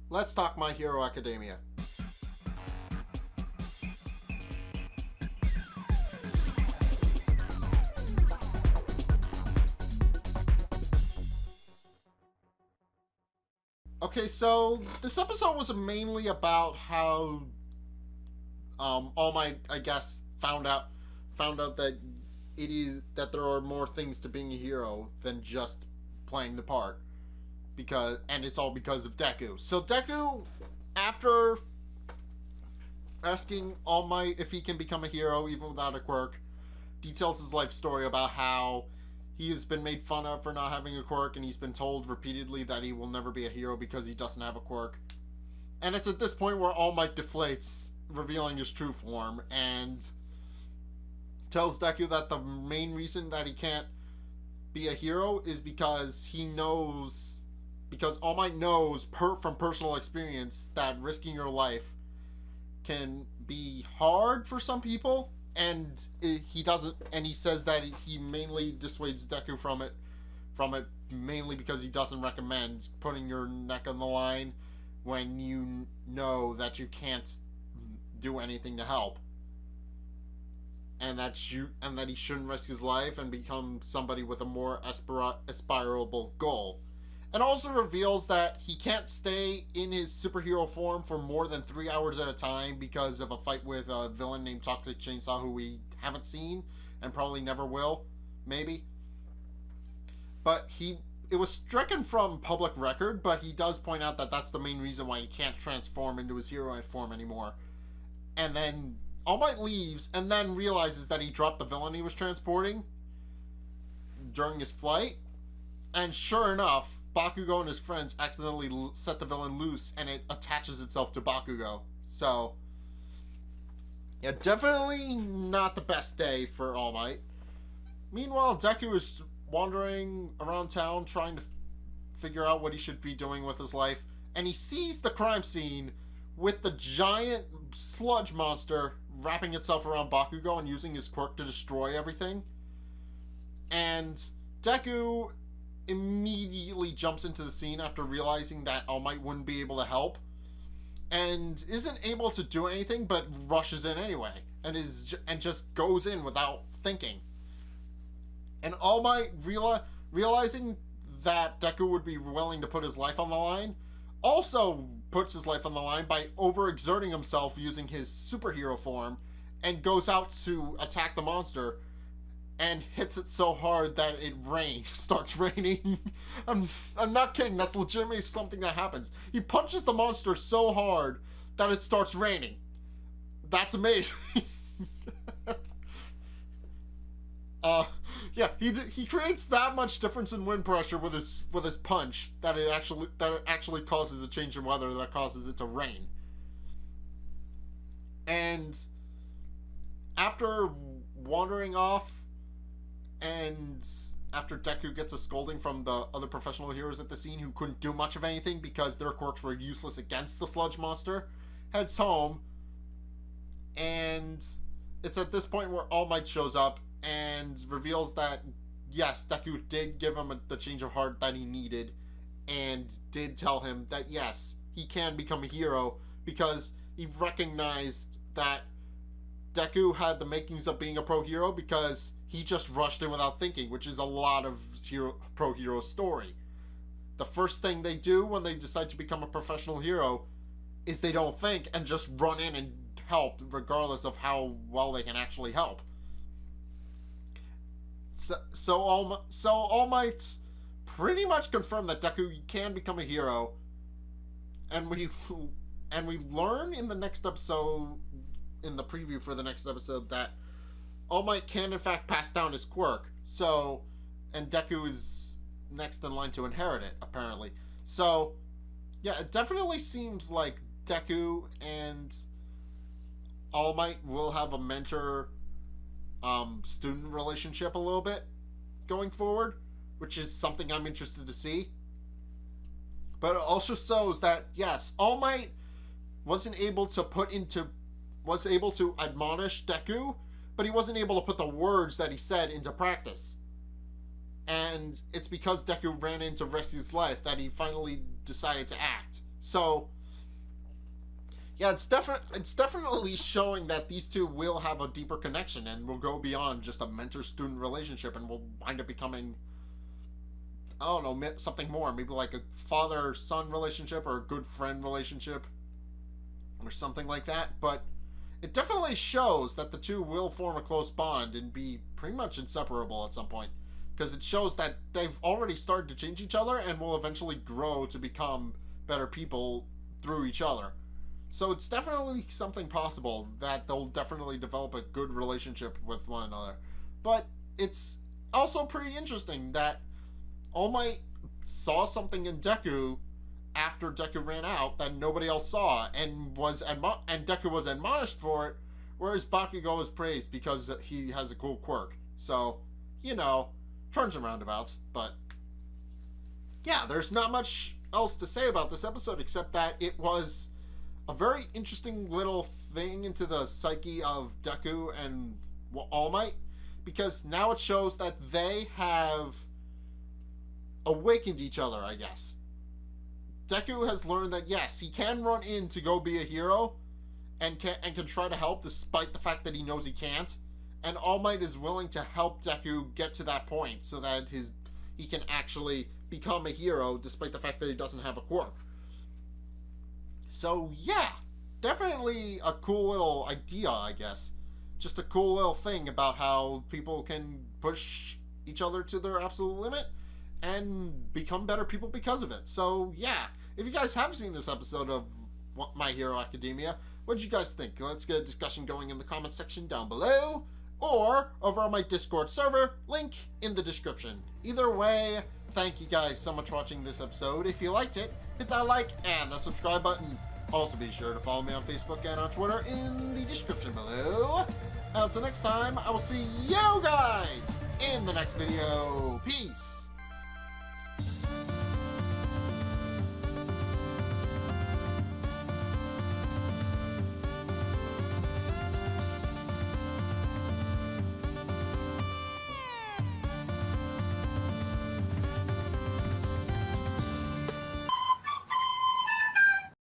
Let's talk My Hero Academia. Okay, so this episode was mainly about how All Might, I guess, found out that there are more things to being a hero than just playing the part, and it's all because of Deku. So Deku, after asking All Might if he can become a hero even without a quirk, details his life story about how he has been made fun of for not having a quirk, and he's been told repeatedly that he will never be a hero because he doesn't have a quirk. And it's at this point where All Might deflates, revealing his true form, and tells Deku that the main reason that he can't be a hero is because All Might knows from personal experience that risking your life can be hard for some people, and he says that he mainly dissuades Deku from it mainly because he doesn't recommend putting your neck on the line when you know that you can't do anything to help, and that he shouldn't risk his life and become somebody with a more aspirable goal. And also reveals that he can't stay in his superhero form for more than 3 hours at a time because of a fight with a villain named Toxic Chainsaw, who we haven't seen and probably never will, maybe. But it was stricken from public record, but he does point out that that's the main reason why he can't transform into his hero form anymore. And then All Might leaves and then realizes that he dropped the villain he was transporting during his flight. And sure enough, Bakugo and his friends accidentally set the villain loose, and it attaches itself to Bakugo. So, yeah, definitely not the best day for All Might. Meanwhile, Deku is wandering around town trying to figure out what he should be doing with his life, and he sees the crime scene with the giant sludge monster wrapping itself around Bakugo and using his quirk to destroy everything. And Deku immediately jumps into the scene after realizing that All Might wouldn't be able to help, and isn't able to do anything but rushes in anyway, and just goes in without thinking. And All Might, realizing that Deku would be willing to put his life on the line, also puts his life on the line by overexerting himself using his superhero form, and goes out to attack the monster, and hits it so hard that it starts raining. I'm not kidding, that's legitimately something that happens. He punches the monster so hard that it starts raining. That's amazing. Yeah, he creates that much difference in wind pressure with his punch that it actually causes a change in weather that causes it to rain. And after wandering off, and after Deku gets a scolding from the other professional heroes at the scene who couldn't do much of anything because their quirks were useless against the sludge monster, heads home. And it's at this point where All Might shows up and reveals that, yes, Deku did give him the change of heart that he needed, and did tell him that, yes, he can become a hero because he recognized that Deku had the makings of being a pro hero because he just rushed in without thinking, which is a lot of pro hero story. The first thing they do when they decide to become a professional hero is they don't think and just run in and help, regardless of how well they can actually help. So All Might's pretty much confirmed that Deku can become a hero, and we learn in the next episode, in the preview for the next episode, that All Might can in fact pass down his quirk. And Deku is next in line to inherit it, apparently. So, yeah, it definitely seems like Deku and All Might will have a mentor-student relationship a little bit going forward, which is something I'm interested to see. But it also shows that, yes, All Might was able to admonish Deku, but he wasn't able to put the words that he said into practice. And it's because Deku ran in to rescue his life that he finally decided to act. So Yeah, it's definitely showing that these two will have a deeper connection and will go beyond just a mentor-student relationship and will wind up becoming, I don't know, something more. Maybe like a father-son relationship or a good friend relationship or something like that. But it definitely shows that the two will form a close bond and be pretty much inseparable at some point. Because it shows that they've already started to change each other and will eventually grow to become better people through each other. So it's definitely something possible that they'll definitely develop a good relationship with one another. But it's also pretty interesting that All Might saw something in Deku after Deku ran out that nobody else saw, and Deku was admonished for it, whereas Bakugo was praised because he has a cool quirk. So, turns and roundabouts. But yeah, there's not much else to say about this episode except that it was a very interesting little thing into the psyche of Deku and All Might, because now it shows that they have awakened each other, I guess. Deku has learned that yes, he can run in to go be a hero and can try to help despite the fact that he knows he can't. And All Might is willing to help Deku get to that point so that he can actually become a hero despite the fact that he doesn't have a quirk. So yeah, definitely a cool little idea, I guess. Just a cool little thing about how people can push each other to their absolute limit and become better people because of it. So yeah, if you guys have seen this episode of My Hero Academia, what did you guys think? Let's get a discussion going in the comment section down below, or over on my Discord server, link in the description. Either way, thank you guys so much for watching this episode. If you liked it, hit that like and the subscribe button. Also be sure to follow me on Facebook and on Twitter in the description below. Until next time, I will see you guys in the next video. Peace!